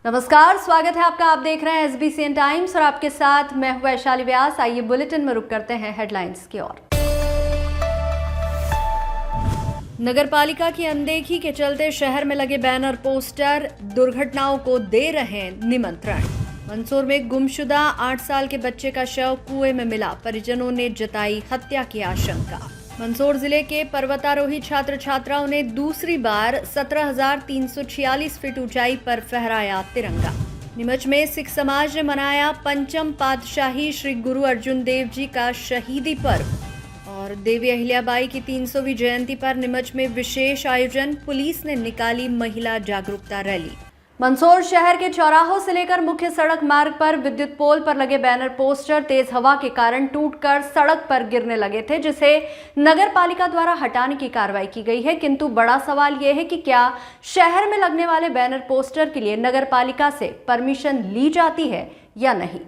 नमस्कार, स्वागत है आपका। आप देख रहे हैं SBCN टाइम्स और आपके साथ मैं हूं वैशाली व्यास। आइए बुलेटिन में रुक करते हैं हेडलाइंस की ओर। नगरपालिका की अनदेखी के चलते शहर में लगे बैनर पोस्टर दुर्घटनाओं को दे रहे निमंत्रण। मंदसौर में गुमशुदा 8 साल के बच्चे का शव कुएं में मिला, परिजनों ने जताई हत्या की आशंका। मंदसौर जिले के पर्वतारोही छात्र छात्राओं ने दूसरी बार 17,346 फीट ऊंचाई पर फहराया तिरंगा। नीमच में सिख समाज ने मनाया पंचम पातशाही श्री गुरु अर्जुन देव जी का शहीदी पर्व। और देवी अहिल्याबाई की 300वीं जयंती पर नीमच में विशेष आयोजन, पुलिस ने निकाली महिला जागरूकता रैली। मंदसौर शहर के चौराहों से लेकर मुख्य सड़क मार्ग पर विद्युत पोल पर लगे बैनर पोस्टर तेज हवा के कारण टूटकर सड़क पर गिरने लगे थे, जिसे नगर पालिका द्वारा हटाने की कार्रवाई की गई है। किंतु बड़ा सवाल यह है कि क्या शहर में लगने वाले बैनर पोस्टर के लिए नगर पालिका से परमिशन ली जाती है या नहीं।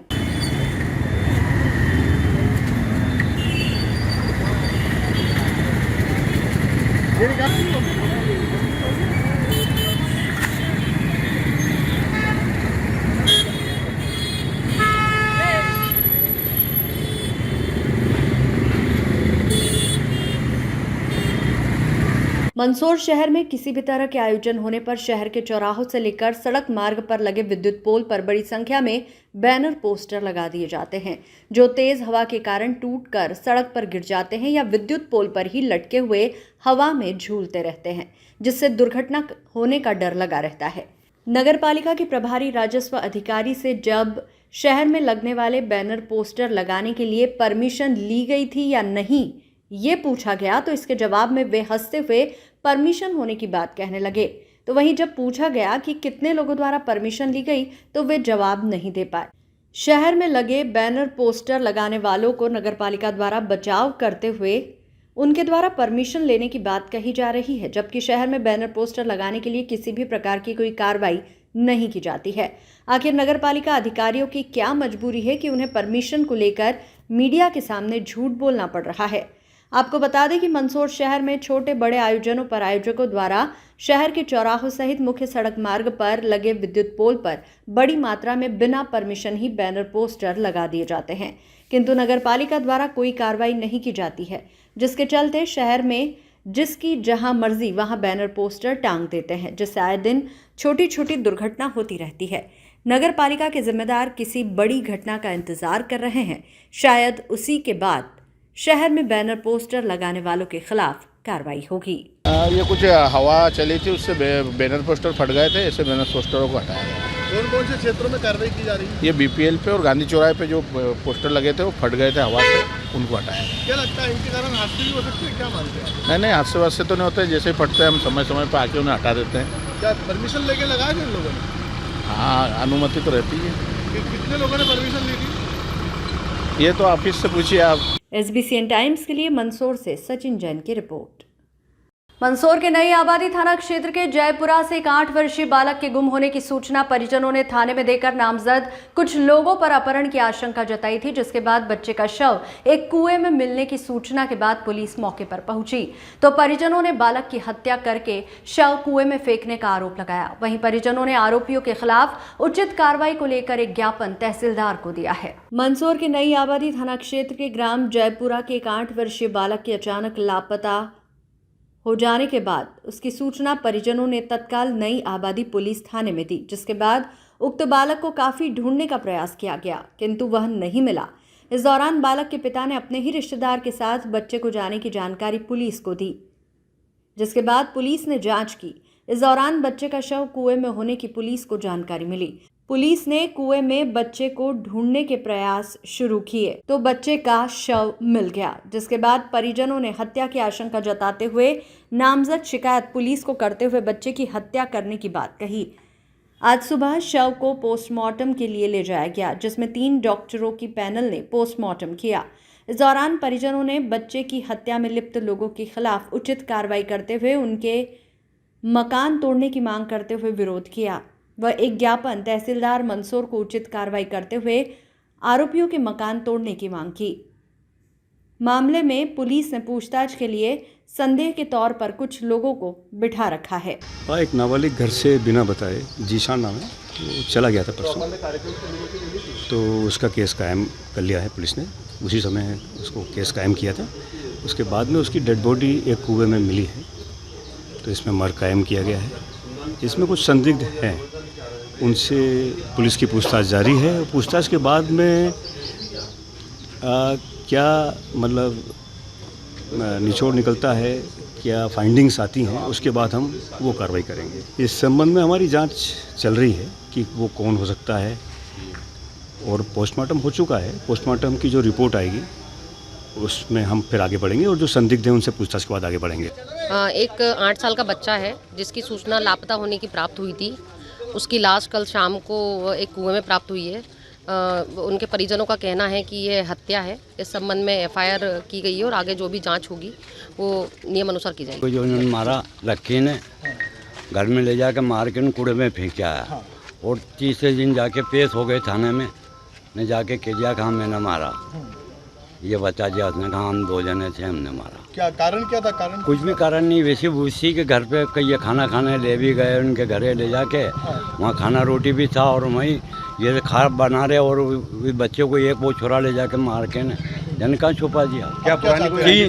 मंदसौर शहर में किसी भी तरह के आयोजन होने पर शहर के चौराहों से लेकर सड़क मार्ग पर लगे विद्युत पोल पर बड़ी संख्या में बैनर पोस्टर लगा दिए जाते हैं, जो तेज हवा के कारण टूटकर सड़क पर गिर जाते हैं या विद्युत पोल पर ही लटके हुए हवा में झूलते रहते हैं, जिससे दुर्घटना होने का डर लगा रहता है। नगर पालिका के प्रभारी राजस्व अधिकारी से जब शहर में लगने वाले बैनर पोस्टर लगाने के लिए परमिशन ली गई थी या नहीं ये पूछा गया, तो इसके जवाब में वे हंसते हुए परमिशन होने की बात कहने लगे। तो वहीं जब पूछा गया कि कितने लोगों द्वारा परमिशन ली गई, तो वे जवाब नहीं दे पाए। शहर में लगे बैनर पोस्टर लगाने वालों को नगरपालिका द्वारा बचाव करते हुए उनके द्वारा परमिशन लेने की बात कही जा रही है, जबकि शहर में बैनर पोस्टर लगाने के लिए किसी भी प्रकार की कोई कार्रवाई नहीं की जाती है। आखिर नगरपालिका अधिकारियों की क्या मजबूरी है कि उन्हें परमिशन को लेकर मीडिया के सामने झूठ बोलना पड़ रहा है। आपको बता दें कि मंदसौर शहर में छोटे बड़े आयोजनों पर आयोजकों द्वारा शहर के चौराहों सहित मुख्य सड़क मार्ग पर लगे विद्युत पोल पर बड़ी मात्रा में बिना परमिशन ही बैनर पोस्टर लगा दिए जाते हैं, किंतु नगरपालिका द्वारा कोई कार्रवाई नहीं की जाती है, जिसके चलते शहर में जिसकी जहां मर्जी वहां बैनर पोस्टर टांग देते हैं, जिससे आए दिन छोटी छोटी दुर्घटना होती रहती है। नगर पालिका के जिम्मेदार किसी बड़ी घटना का इंतजार कर रहे हैं, शायद उसी के बाद शहर में बैनर पोस्टर लगाने वालों के खिलाफ कार्रवाई होगी। ये कुछ हवा चली थी, उससे बैनर पोस्टर फट गए थे, ऐसे बैनर पोस्टरों को हटाया गया। कौन कौन से क्षेत्रों में कार्रवाई की जा रही है? ये BPL पे और गांधी चौराहे पे जो पोस्टर लगे थे वो फट गए थे हवा से, उनको हटाया गया। क्या लगता है इनके कारण हादसे भी हो सकते हैं, क्या मानते हैं? नहीं, हादसे वादसे तो नहीं होते, जैसे ही फटते हैं हम समय समय पर आके उन्हें हटा देते हैं। क्या परमिशन लेके लगाया इन लोगों ने? हाँ, अनुमति तो रहती है। कितने लोगों ने परमिशन ली थी? ये तो ऑफिस से पूछिए आप। SBCN टाइम्स के लिए मंदसौर से सचिन जैन की रिपोर्ट। मंदसौर के नई आबादी थाना क्षेत्र के जयपुरा से एक 8 वर्षीय बालक के गुम होने की सूचना परिजनों ने थाने में देकर नामजद कुछ लोगों पर अपहरण की आशंका जताई थी, जिसके बाद बच्चे का शव एक कुएं में मिलने की सूचना के बाद पुलिस मौके पर पहुंची, तो परिजनों ने बालक की हत्या करके शव कुएं में फेंकने का आरोप लगाया। वहीं परिजनों ने आरोपियों के खिलाफ उचित कार्रवाई को लेकर एक ज्ञापन तहसीलदार को दिया है। मंदसौर के नई आबादी थाना क्षेत्र के ग्राम जयपुरा के एक 8 वर्षीय बालक के अचानक लापता हो जाने के बाद उसकी सूचना परिजनों ने तत्काल नई आबादी पुलिस थाने में दी, जिसके बाद उक्त बालक को काफी ढूंढने का प्रयास किया गया, किंतु वह नहीं मिला। इस दौरान बालक के पिता ने अपने ही रिश्तेदार के साथ बच्चे को जाने की जानकारी पुलिस को दी, जिसके बाद पुलिस ने जांच की। इस दौरान बच्चे का शव कुएं में होने की पुलिस को जानकारी मिली। पुलिस ने कुएं में बच्चे को ढूंढने के प्रयास शुरू किए तो बच्चे का शव मिल गया, जिसके बाद परिजनों ने हत्या की आशंका जताते हुए नामजद शिकायत पुलिस को करते हुए बच्चे की हत्या करने की बात कही। आज सुबह शव को पोस्टमार्टम के लिए ले जाया गया, जिसमें 3 डॉक्टरों की पैनल ने पोस्टमार्टम किया। इस दौरान परिजनों ने बच्चे की हत्या में लिप्त लोगों के खिलाफ उचित कार्रवाई करते हुए उनके मकान तोड़ने की मांग करते हुए विरोध किया। वह एक ज्ञापन तहसीलदार मंदसौर को उचित कार्रवाई करते हुए आरोपियों के मकान तोड़ने की मांग की। मामले में पुलिस ने पूछताछ के लिए संदेह के तौर पर कुछ लोगों को बिठा रखा है। एक नाबालिग घर से बिना बताए, जीशान नाम है, वो चला गया था परसों, तो उसका केस कायम कर लिया है पुलिस ने। उसी समय उसको केस कायम किया था। उसके बाद में उसकी डेड बॉडी एक कुएं में मिली है, तो इसमें मर्ग कायम किया गया है। इसमें कुछ संदिग्ध हैं, उनसे पुलिस की पूछताछ जारी है। पूछताछ के बाद में क्या मतलब निचोड़ निकलता है, क्या फाइंडिंग्स आती हैं, उसके बाद हम वो कार्रवाई करेंगे। इस संबंध में हमारी जांच चल रही है कि वो कौन हो सकता है, और पोस्टमार्टम हो चुका है। पोस्टमार्टम की जो रिपोर्ट आएगी उसमें हम फिर आगे बढ़ेंगे, और जो संदिग्ध हैं उनसे पूछताछ के बाद आगे बढ़ेंगे। एक 8 साल का बच्चा है जिसकी सूचना लापता होने की प्राप्त हुई थी। उसकी लाश कल शाम को एक कुएं में प्राप्त हुई है। उनके परिजनों का कहना है कि ये हत्या है। इस संबंध में एफआईआर की गई है और आगे जो भी जांच होगी वो नियम अनुसार की जाएगी। जो उन्होंने मारा, लक्की ने घर में ले जाकर मार के कूड़े में फेंका है, और तीसरे दिन जाके पेश हो गए थाने में। ने जाके कह कहा मैंने मारा, ये बता दिया। उसने कहा हम 2 जने थे, हमने मारा। क्या कारण क्या था? कारण कुछ भी कारण नहीं, वैसे उसी के घर पे कई खाना खाने ले भी गए, उनके घरे ले जाके वहाँ खाना रोटी भी था, और वहीं ये खा बना रहे, और बच्चे को एक वो छोरा ले जाके मार के ने जन कहाँ छुपा दिया। क्या कोई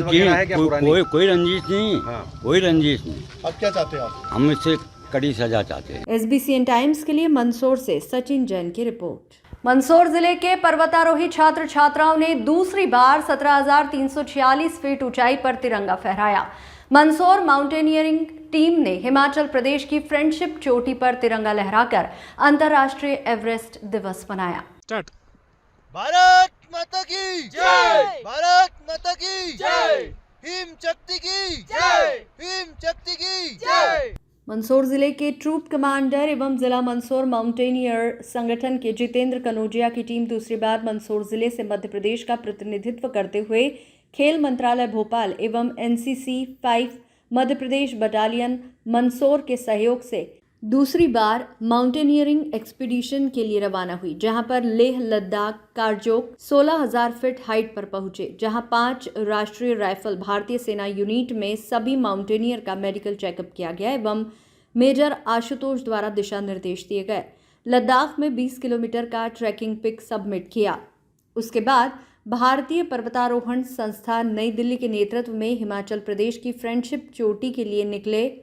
रंजिश नहीं, कोई रंजिश नहीं। अब क्या चाहते हैं आप? हम इससे कड़ी सजा चाहते हैं। SBCN टाइम्स के लिए मंदसौर से सचिन जैन की रिपोर्ट। मंदसौर जिले के पर्वतारोही छात्र छात्राओं ने दूसरी बार 17,346 फीट ऊंचाई पर तिरंगा फहराया। मंदसौर माउंटेनियरिंग टीम ने हिमाचल प्रदेश की फ्रेंडशिप चोटी पर तिरंगा लहराकर अंतर्राष्ट्रीय एवरेस्ट दिवस मनाया। भारत माता की जय, भारत माता की जय, हिम शक्ति की जय, हिम शक्ति की जय। मंदसौर जिले के ट्रूप कमांडर एवं जिला मंदसौर माउंटेनियर संगठन के जितेंद्र कनोजिया की टीम दूसरी बार मंदसौर जिले से मध्य प्रदेश का प्रतिनिधित्व करते हुए खेल मंत्रालय भोपाल एवं NCC 5 मध्य प्रदेश बटालियन मंदसौर के सहयोग से दूसरी बार माउंटेनियरिंग एक्सपीडिशन के लिए रवाना हुई, जहां पर लेह लद्दाख कारजोक 16,000 फीट हाइट पर पहुंचे, जहां 5 राष्ट्रीय राइफल भारतीय सेना यूनिट में सभी माउंटेनियर का मेडिकल चेकअप किया गया एवं मेजर आशुतोष द्वारा दिशा निर्देश दिए गए। लद्दाख में 20 किलोमीटर का ट्रैकिंग पिक सबमिट किया। उसके बाद भारतीय पर्वतारोहण संस्था नई दिल्ली के नेतृत्व में हिमाचल प्रदेश की फ्रेंडशिप चोटी के लिए निकले,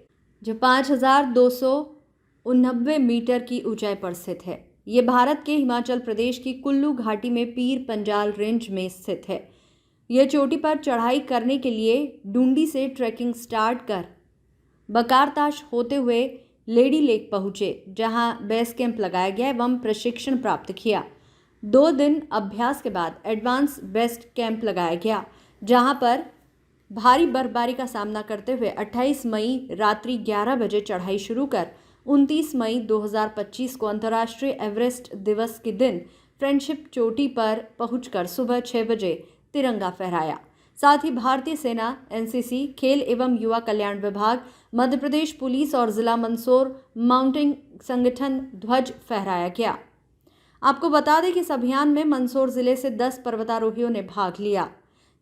जो 5,289 मीटर की ऊंचाई पर स्थित है। ये भारत के हिमाचल प्रदेश की कुल्लू घाटी में पीर पंजाल रेंज में स्थित है। यह चोटी पर चढ़ाई करने के लिए डूंडी से ट्रैकिंग स्टार्ट कर बकारताश होते हुए लेडी लेक पहुंचे, जहां बेस कैंप लगाया गया एवं प्रशिक्षण प्राप्त किया। 2 दिन अभ्यास के बाद एडवांस बेस कैंप लगाया गया, जहां पर भारी बर्फबारी का सामना करते हुए 28 मई रात्रि 11 बजे चढ़ाई शुरू कर 29 मई 2025 को अंतर्राष्ट्रीय एवरेस्ट दिवस के दिन फ्रेंडशिप चोटी पर पहुंचकर सुबह 6 बजे तिरंगा फहराया। साथ ही भारतीय सेना, NCC, खेल एवं युवा कल्याण विभाग, मध्य प्रदेश पुलिस और जिला मंदसौर माउंटेन संगठन ध्वज फहराया गया। आपको बता दें कि इस अभियान में मंदसौर जिले से 10 पर्वतारोहियों ने भाग लिया,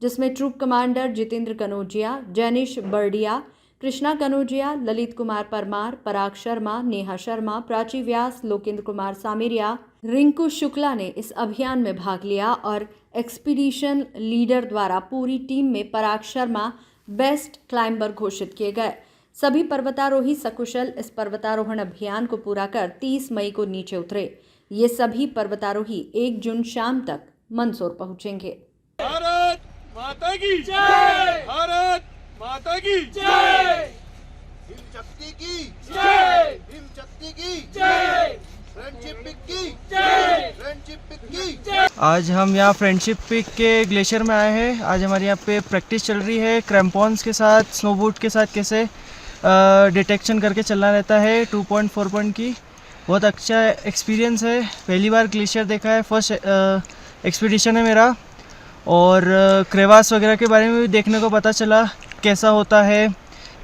जिसमें ट्रूप कमांडर जितेंद्र कनोजिया, जैनिश बर्डिया, कृष्णा कनोजिया, ललित कुमार परमार, पराग शर्मा, नेहा शर्मा, प्राची व्यास, लोकेंद्र कुमार सामेरिया, रिंकू शुक्ला ने इस अभियान में भाग लिया और एक्सपीडिशन लीडर द्वारा पूरी टीम में पराग शर्मा बेस्ट क्लाइंबर घोषित किए गए। सभी पर्वतारोही सकुशल इस पर्वतारोहण अभियान को पूरा कर 30 मई को नीचे उतरे। ये सभी पर्वतारोही 1 जून शाम तक मंदसौर पहुंचेंगे। भारत माता की जय, भारत माता की जय, हिम शक्ति की जय, हिम शक्ति की जय, फ्रेंडशिप पिक की जय, फ्रेंडशिप पिक की। आज हम यहाँ फ्रेंडशिप पिक के ग्लेशियर में आए हैं। आज हमारे यहाँ पे प्रैक्टिस चल रही है क्रैम्पॉन्स के साथ, स्नो बूट के साथ कैसे डिटेक्शन करके चलना रहता है 2.4 पॉइंट की। बहुत अच्छा एक्सपीरियंस है, पहली बार ग्लेशियर देखा है, फर्स्ट एक्सपीडिशन है मेरा। और क्रेवास वगैरह के बारे में भी देखने को पता चला कैसा होता है,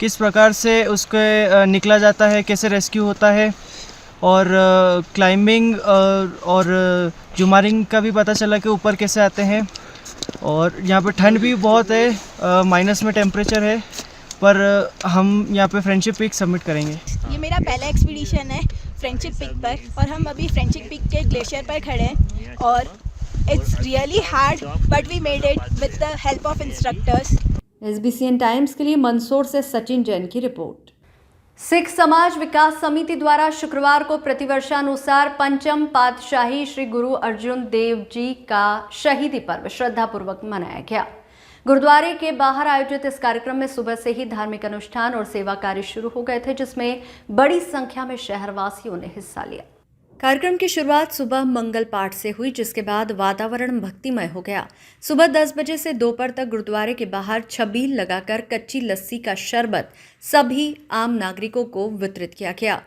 किस प्रकार से उसके निकला जाता है, कैसे रेस्क्यू होता है। और क्लाइंबिंग और जुमारिंग का भी पता चला कि ऊपर कैसे आते हैं। और यहाँ पे ठंड भी बहुत है, माइनस में टेम्परेचर है, पर हम यहाँ पे फ्रेंडशिप पिक सबमिट करेंगे। ये मेरा पहला एक्सपीडिशन है फ्रेंडशिप पिक पर और हम अभी फ्रेंडशिप पिक के ग्लेशियर पर खड़े हैं और it's really hard but we made it with the help of instructors. SBCN times के लिए मंदसौर से सचिन जैन की रिपोर्ट। सिख समाज विकास समिति द्वारा शुक्रवार को प्रतिवर्षानुसार पंचम पातशाही श्री गुरु अर्जुन देव जी का शहीदी पर्व श्रद्धापूर्वक मनाया गया। गुरुद्वारे के बाहर आयोजित इस कार्यक्रम में सुबह से ही धार्मिक अनुष्ठान और सेवा कार्य शुरू हो गए थे, जिसमें बड़ी संख्या में शहरवासियों ने हिस्सा लिया। कार्यक्रम की शुरुआत सुबह मंगल पाठ से हुई, जिसके बाद वातावरण भक्तिमय हो गया। सुबह 10 बजे से दोपहर तक गुरुद्वारे के बाहर छबील लगाकर कच्ची लस्सी का शरबत सभी आम नागरिकों को वितरित किया गया।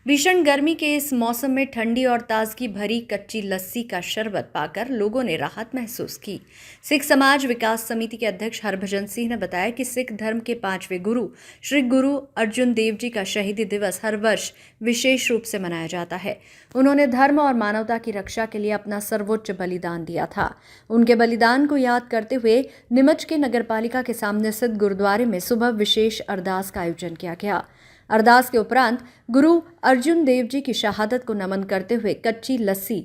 भीषण गर्मी के इस मौसम में ठंडी और ताजगी भरी कच्ची लस्सी का शरबत पाकर लोगों ने राहत महसूस की। सिख समाज विकास समिति के अध्यक्ष हरभजन सिंह ने बताया कि सिख धर्म के 5वें गुरु श्री गुरु अर्जुन देव जी का शहीदी दिवस हर वर्ष विशेष रूप से मनाया जाता है। उन्होंने धर्म और मानवता की रक्षा के लिए अपना सर्वोच्च बलिदान दिया था। उनके बलिदान को याद करते हुए नीमच के नगरपालिका के सामने स्थित गुरुद्वारे में सुबह विशेष अरदास का आयोजन किया गया। अरदास के उपरांत गुरु अर्जुन देव जी की शहादत को नमन करते हुए कच्ची लस्सी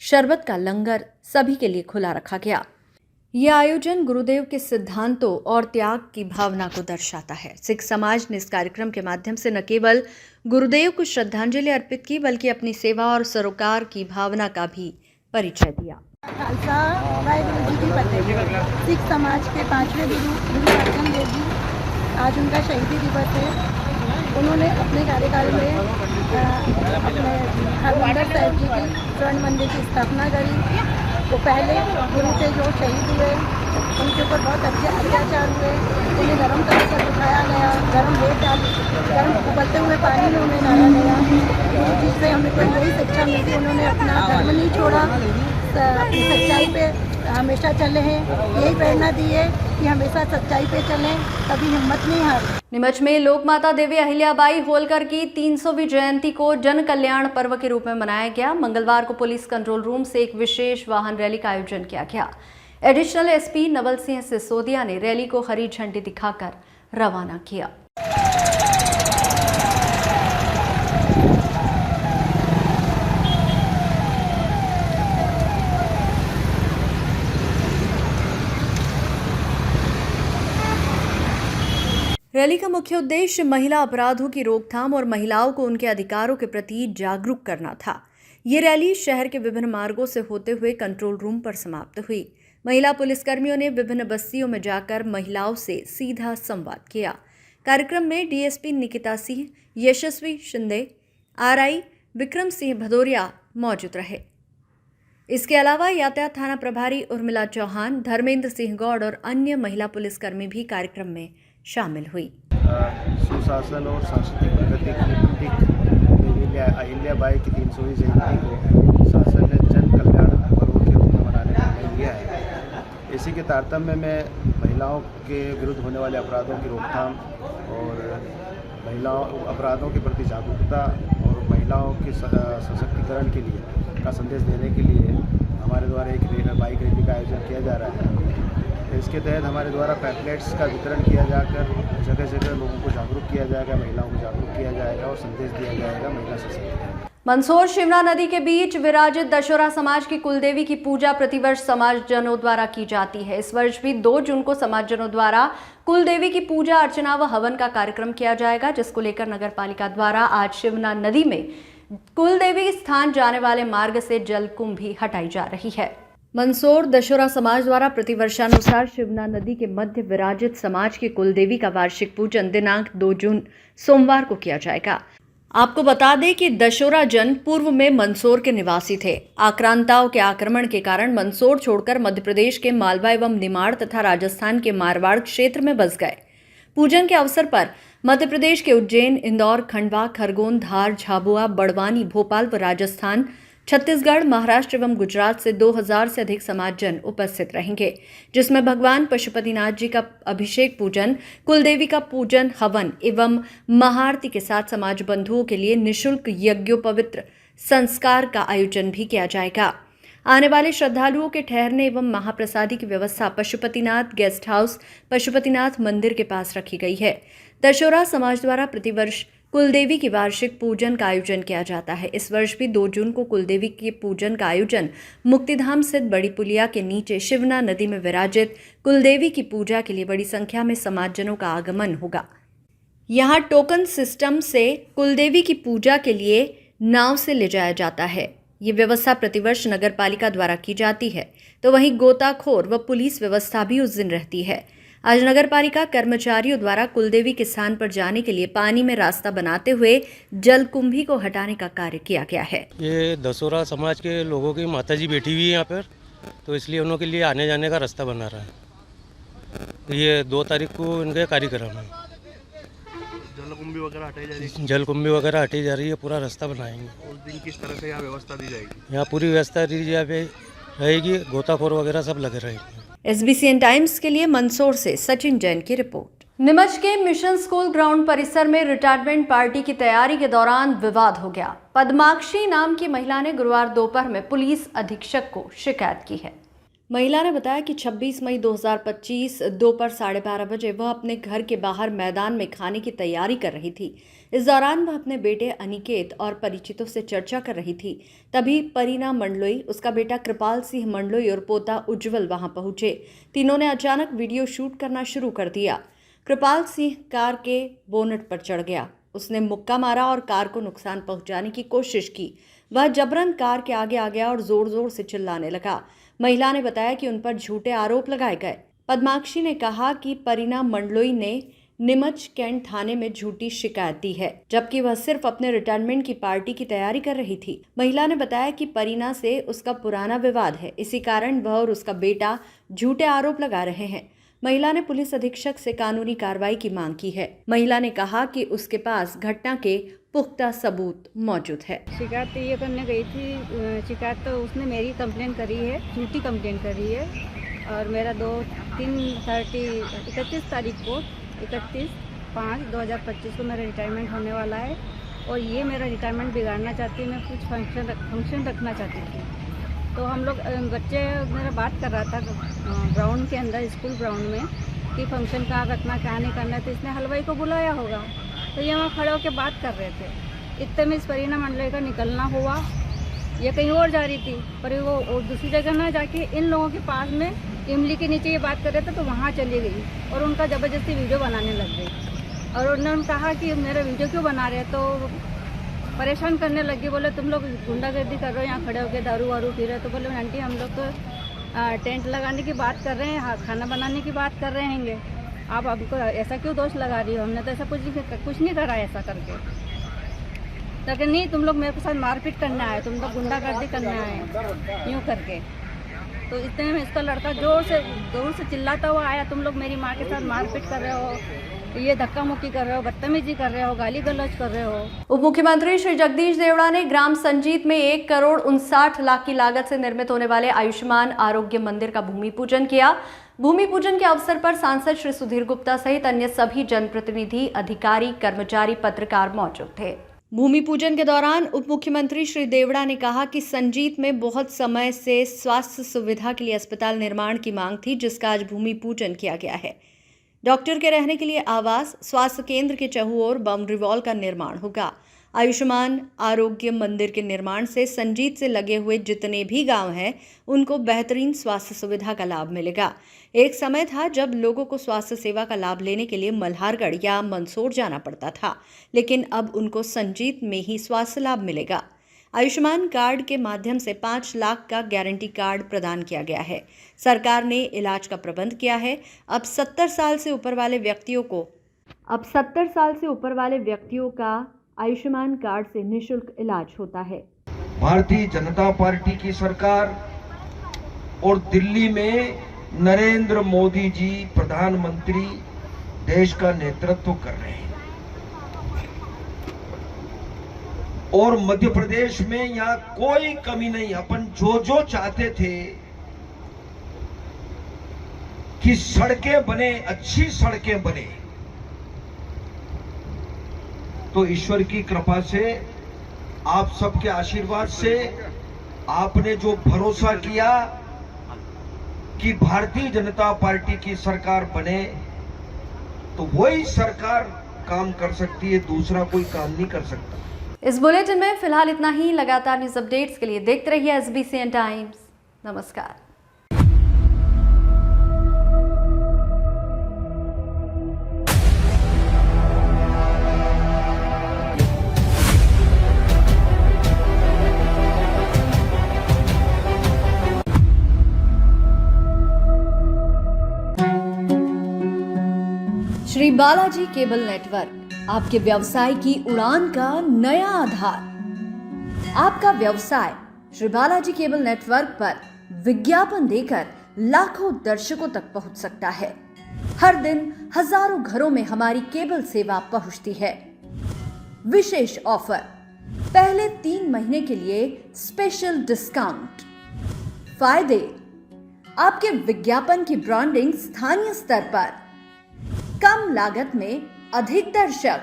शरबत का लंगर सभी के लिए खुला रखा गया। यह आयोजन गुरुदेव के सिद्धांतों और त्याग की भावना को दर्शाता है। सिख समाज ने इस कार्यक्रम के माध्यम से न केवल गुरुदेव को श्रद्धांजलि अर्पित की, बल्कि अपनी सेवा और सरोकार की भावना का भी परिचय दिया। खालसा वाहेगुरु जी की फतेह। सिख समाज के 5वें गुरु गुरु अर्जुन देव जी, आज उनका शहीदी दिवस है। उन्होंने अपने कार्यकाल में अपने हरमंदिर साहिब जी की स्वर्ण मंदिर की स्थापना करी। तो पहले गुरु के जो शहीद हुए उनके ऊपर बहुत अत्याचार हुए, उन्हें गर्म तले पर उठाया गया, गर्म उबलते हुए पानी में उन्हें नहाया गया। जिससे हमें कोई यही शिक्षा मिलती, उन्होंने अपना धर्म नहीं छोड़ा, अपनी सच्चाई पे हमेशा चले हैं। यही प्रेरणा दी है कि हमेशा सच्चाई पे चलें, कभी हिम्मत नहीं हारें। नीमच में लोक माता देवी अहिल्याबाई होलकर की 300वीं जयंती को जन कल्याण पर्व के रूप में मनाया गया। मंगलवार को पुलिस कंट्रोल रूम से एक विशेष वाहन रैली का आयोजन किया गया। एडिशनल एसपी नवल सिंह सिसोदिया ने रैली को हरी झंडी दिखाकर रवाना किया। रैली का मुख्य उद्देश्य महिला अपराधों की रोकथाम और महिलाओं को उनके अधिकारों के प्रति जागरूक करना था। ये रैली शहर के विभिन्न मार्गों से होते हुए कंट्रोल रूम पर समाप्त हुई। महिला पुलिसकर्मियों ने विभिन्न बस्तियों में जाकर महिलाओं से सीधा संवाद किया। कार्यक्रम में डीएसपी निकिता सिंह, यशस्वी शिंदे, आरआई विक्रम सिंह भदौरिया मौजूद रहे। इसके अलावा यातायात थाना प्रभारी उर्मिला चौहान, धर्मेंद्र सिंह गौड़ और अन्य महिला पुलिसकर्मी भी कार्यक्रम में शामिल हुई। सुशासन और सांस्कृतिक प्रगति की प्रतीक अहिल्याबाई की 300वीं जयंती को शासन ने जन कल्याण पर्व के रूप में मनाने का निर्णय लिया है। इसी के तारतम्य में महिलाओं के विरुद्ध होने वाले अपराधों की रोकथाम और महिलाओं अपराधों के प्रति जागरूकता और महिलाओं के सशक्तिकरण के लिए का संदेश देने के लिए हमारे द्वारा एक बाइक रैली का आयोजन किया जा रहा है। इसके तहत हमारे द्वारा पैम्फलेट्स का वितरण किया जाकर जगह जगह लोगों को जागरूक किया जाएगा, महिलाओं को जागरूक किया जाएगा और संदेश दिया जाएगा महिला सशक्तिकरण। मंदसौर शिवना नदी के बीच विराजित दशोरा समाज की कुलदेवी की पूजा प्रतिवर्ष समाजजनों द्वारा की जाती है। इस वर्ष भी 2 जून को समाजजनों द्वारा कुलदेवी की पूजा अर्चना व हवन का कार्यक्रम किया जाएगा, जिसको लेकर नगरपालिका द्वारा आज शिवना नदी में कुलदेवी स्थान जाने वाले मार्ग से जलकुंभ भी हटाई जा रही है। मंदसौर दशोरा समाज द्वारा प्रतिवर्षानुसार शिवना नदी के मध्य विराजित समाज की कुलदेवी का वार्षिक पूजन दिनांक 2 जून सोमवार को किया जाएगा। आपको बता दें कि दशोरा जन पूर्व में मंदसौर के निवासी थे। आक्रांताओं के आक्रमण के कारण मंदसौर छोड़कर मध्य प्रदेश के मालवा एवं निमाड़ तथा राजस्थान के मारवाड़ क्षेत्र में बस गए। पूजन के अवसर पर मध्य प्रदेश के उज्जैन, इंदौर, खंडवा, खरगोन, धार, झाबुआ, बड़वानी, भोपाल व राजस्थान, छत्तीसगढ़, महाराष्ट्र एवं गुजरात से 2000 से अधिक समाजजन उपस्थित रहेंगे, जिसमें भगवान पशुपतिनाथ जी का अभिषेक पूजन, कुलदेवी का पूजन, हवन एवं महाआरती के साथ समाज बंधुओं के लिए निःशुल्क यज्ञोपवित्र संस्कार का आयोजन भी किया जाएगा। आने वाले श्रद्धालुओं के ठहरने एवं महाप्रसादी की व्यवस्था पशुपतिनाथ गेस्ट हाउस, पशुपतिनाथ मंदिर के पास रखी गई है। दशहरा समाज द्वारा प्रतिवर्ष कुलदेवी की वार्षिक पूजन का आयोजन किया जाता है। इस वर्ष भी 2 जून को कुलदेवी के पूजन का आयोजन मुक्तिधाम स्थित बड़ी पुलिया के नीचे शिवना नदी में विराजित कुलदेवी की पूजा के लिए बड़ी संख्या में समाजजनों का आगमन होगा। यहाँ टोकन सिस्टम से कुलदेवी की पूजा के लिए नाव से ले जाया जाता है। ये व्यवस्था प्रतिवर्ष नगर पालिका द्वारा की जाती है, तो वहीं गोताखोर व पुलिस व्यवस्था भी उस दिन रहती है। आज नगर पालिका कर्मचारियों द्वारा कुलदेवी के स्थान पर जाने के लिए पानी में रास्ता बनाते हुए जलकुंभी को हटाने का कार्य किया गया है। ये दशहरा समाज के लोगों की माताजी बैठी हुई है यहाँ पर, तो इसलिए उनके लिए आने जाने का रास्ता बना रहा है। ये 2 तारीख को इनका कार्यक्रम है। जलकुंभी वगैरह हटाई जा रही है। जलकुंभी वगैरह हटी जा रही है, पूरा रास्ता बनाएंगे। उस दिन किस तरह से यहाँ व्यवस्था दी जाएगी? यहाँ पूरी व्यवस्था यहाँ पे रहेगी, गोताखोर वगैरह सब लगे रहेंगे। SBCN टाइम्स के लिए मंदसौर से सचिन जैन की रिपोर्ट। नीमच के मिशन स्कूल ग्राउंड परिसर में रिटायरमेंट पार्टी की तैयारी के दौरान विवाद हो गया। पद्माक्षी नाम की महिला ने गुरुवार दोपहर में पुलिस अधीक्षक को शिकायत की है। महिला ने बताया कि 26 मई 2025 दोपहर 12:30 बजे वह अपने घर के बाहर मैदान में खाने की तैयारी कर रही थी। इस दौरान वह अपने बेटे अनिकेत और परिचितों से चर्चा कर रही थी। तभी परीना मंडलोई, उसका बेटा कृपाल सिंह मंडलोई और पोता उज्जवल वहां पहुंचे। तीनों ने अचानक वीडियो शूट करना शुरू कर दिया। कृपाल सिंह कार के बोनट पर चढ़ गया। उसने मुक्का मारा और कार को नुकसान पहुंचाने की कोशिश की। वह जबरन कार के आगे आ गया और जोर जोर से चिल्लाने लगा। महिला ने बताया कि उन पर झूठे आरोप लगाए गए। पद्माक्षी ने कहा कि परीना मंडलोई ने नीमच कैंट थाने में झूठी शिकायत दी है, जबकि वह सिर्फ अपने रिटायरमेंट की पार्टी की तैयारी कर रही थी। महिला ने बताया कि परीना से उसका पुराना विवाद है, इसी कारण वह और उसका बेटा झूठे आरोप लगा रहे हैं। महिला ने पुलिस अधीक्षक से कानूनी कार्रवाई की मांग की है। महिला ने कहा कि उसके पास घटना के पुख्ता सबूत मौजूद है। शिकायत ये करने गई थी, शिकायत तो उसने मेरी कंप्लेन करी है, झूठी कंप्लेन करी है। और मेरा 31 तारीख को 31/5/2025 को मेरा रिटायरमेंट होने वाला है और ये मेरा रिटायरमेंट बिगाड़ना चाहती है। मैं कुछ फंक्शन रखना चाहती थी, तो हम लोग बच्चे मेरा बात कर रहा था ग्राउंड के अंदर, स्कूल ग्राउंड में, कि फंक्शन कहाँ रखना क्या नहीं करना। तो इसने हलवाई को बुलाया होगा, तो ये वहाँ खड़े होकर बात कर रहे थे। इतने में इस परीना मंडलोई का निकलना हुआ। ये कहीं और जा रही थी, पर वो दूसरी जगह ना जाके इन लोगों के पास में इमली के नीचे ये बात कर रहे थे, तो वहाँ चली गई और उनका ज़बरदस्ती वीडियो बनाने लग गई। और उन्होंने कहा कि मेरा वीडियो क्यों बना रहे, तो परेशान करने लगी। बोले तुम लोग गुंडागर्दी कर रहे हो, यहाँ खड़े होकर दारू वारू पी रहे हो। तो बोले आंटी हम लोग तो टेंट लगाने की बात कर रहे हैं, खाना बनाने की बात कर रहे हैंगे, आप हमको ऐसा क्यों दोष लगा रही हो? हमने तो ऐसा कुछ नहीं करा ऐसा करके। तो नहीं, तुम लोग मेरे के साथ मारपीट करने आए, तुम लोग गुंडागर्दी करने आए, यूँ करके। तो इतने में इसका लड़का जोर से चिल्लाता हुआ आया, तुम लोग मेरी माँ के साथ मारपीट कर रहे हो, ये धक्का मुक्की कर रहे हो, बदतमीजी कर रहे हो, गाली गलौज कर रहे हो। उप मुख्यमंत्री श्री जगदीश देवड़ा ने ग्राम संजीत में 1,59,00,000 की लागत से निर्मित होने वाले आयुष्मान आरोग्य मंदिर का भूमि पूजन किया। भूमि पूजन के अवसर पर सांसद श्री सुधीर गुप्ता सहित अन्य सभी जनप्रतिनिधि, अधिकारी, कर्मचारी, पत्रकार मौजूद थे। भूमि पूजन के दौरान उप मुख्यमंत्री श्री देवड़ा ने कहा कि संजीत में बहुत समय से स्वास्थ्य सुविधा के लिए अस्पताल निर्माण की मांग थी, जिसका आज भूमि पूजन किया गया है। डॉक्टर के रहने के लिए आवास, स्वास्थ्य केंद्र के चहुओर बाउंड्री वॉल का निर्माण होगा। आयुष्मान आरोग्य मंदिर के निर्माण से संजीत से लगे हुए जितने भी गांव हैं, उनको बेहतरीन स्वास्थ्य सुविधा का लाभ मिलेगा। एक समय था जब लोगों को स्वास्थ्य सेवा का लाभ लेने के लिए मल्हारगढ़ या मंदसौर जाना पड़ता था, लेकिन अब उनको संजीत में ही स्वास्थ्य लाभ मिलेगा। आयुष्मान कार्ड के माध्यम से 5 लाख का गारंटी कार्ड प्रदान किया गया है। सरकार ने इलाज का प्रबंध किया है। अब 70 साल से ऊपर वाले व्यक्तियों का आयुष्मान कार्ड से निःशुल्क इलाज होता है। भारतीय जनता पार्टी की सरकार और दिल्ली में नरेंद्र मोदी जी प्रधानमंत्री देश का नेतृत्व कर रहे हैं और मध्य प्रदेश में यहाँ कोई कमी नहीं। अपन जो चाहते थे कि सड़कें बने, अच्छी सड़कें बने, तो ईश्वर की कृपा से, आप सबके आशीर्वाद से, आपने जो भरोसा किया कि भारतीय जनता पार्टी की सरकार बने, तो वही सरकार काम कर सकती है, दूसरा कोई काम नहीं कर सकता। इस बुलेटिन में फिलहाल इतना ही। लगातार न्यूज अपडेट्स के लिए देखते रहिए SBCN टाइम्स। नमस्कार। श्री बालाजी केबल नेटवर्क, आपके व्यवसाय की उड़ान का नया आधार। आपका व्यवसाय श्री बालाजी केबल नेटवर्क पर विज्ञापन देकर लाखों दर्शकों तक पहुंच सकता है। हर दिन हजारों घरों में हमारी केबल सेवा पहुंचती है। विशेष ऑफर, पहले 3 महीने के लिए स्पेशल डिस्काउंट। फायदे, आपके विज्ञापन की ब्रांडिंग स्थानीय स्तर पर, कम लागत में अधिक दर्शक,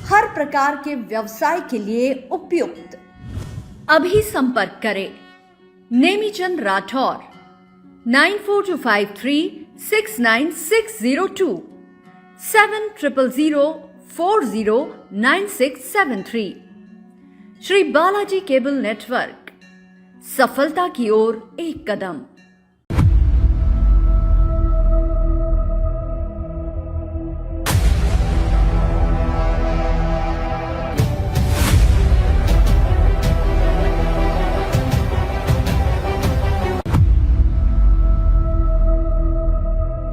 हर प्रकार के व्यवसाय के लिए उपयुक्त। अभी संपर्क करें नेमीचंद राठौर 9425369602 7000409673। श्री बालाजी केबल नेटवर्क, सफलता की ओर एक कदम।